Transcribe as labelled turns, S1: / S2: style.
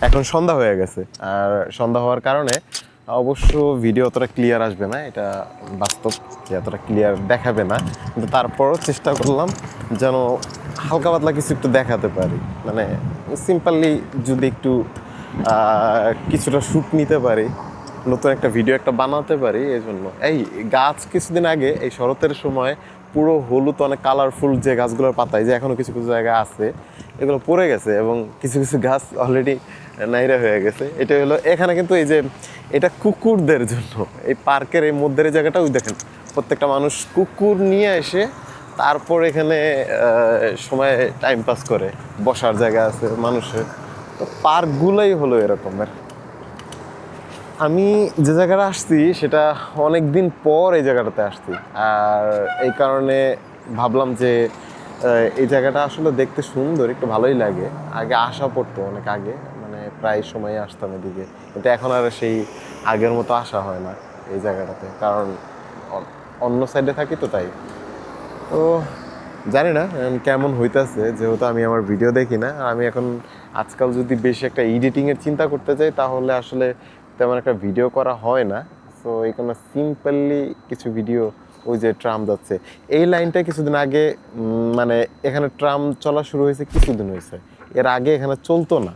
S1: এখন সন্ধ্যা হয়ে গেছে, আর সন্ধ্যা হওয়ার কারণে অবশ্য ভিডিও অতটা ক্লিয়ার আসবে না, এটা বাস্তব যে এতটা ক্লিয়ার দেখাবে না, কিন্তু তারপরও চেষ্টা করলাম যেন হালকা পাতলা কিছু একটু দেখাতে পারি, মানে সিম্পলি যদি একটু কিছুটা শ্যুট নিতে পারি, নতুন একটা ভিডিও একটা বানাতে পারি। এই জন্য এই গাছ কিছুদিন আগে এই শরতের সময় পুরো হলুদ অনেক কালারফুল যে গাছগুলোর পাতায় যে এখনও কিছু কিছু জায়গায় আছে, এগুলো পড়ে গেছে এবং কিছু কিছু গাছ অলরেডি নাইরা হয়ে গেছে। এটা হলো এখানে কিন্তু এই যে এটা কুকুরদের জন্য, এই পার্কের এই মধ্যের এই জায়গাটা ওই দেখেন প্রত্যেকটা মানুষ কুকুর নিয়ে এসে তারপর এখানে সময় টাইম পাস করে, বসার জায়গা আছে মানুষের। তো পার্কগুলোই হলো এরকমের। আমি যে জায়গাটা আসছি সেটা অনেক দিন পর এই জায়গাটাতে আসছি, আর এই কারণে ভাবলাম যে এই জায়গাটা আসলে দেখতে সুন্দর, একটু ভালোই লাগে। আগে আসা পড়তো অনেক আগে, মানে প্রায় সময় আসতাম এদিকে, কিন্তু এখন আর সেই আগের মতো আসা হয় না এই জায়গাটাতে, কারণ অন্য সাইডে থাকি তো তাই। তো জানি না কেমন হইতেছে, যেহেতু আমি আমার ভিডিও দেখি না, আর আমি এখন আজকাল যদি বেশি একটা এডিটিংয়ের চিন্তা করতে যাই তাহলে আসলে তেমন একটা ভিডিও করা হয় না। সো এই কোনো সিম্পলি কিছু ভিডিও, ওই যে ট্রাম যাচ্ছে এই লাইনটা কিছুদিন আগে, মানে এখানে ট্রাম চলা শুরু হয়েছে কিছুদিন হয়েছে, এর আগে এখানে চলতো না।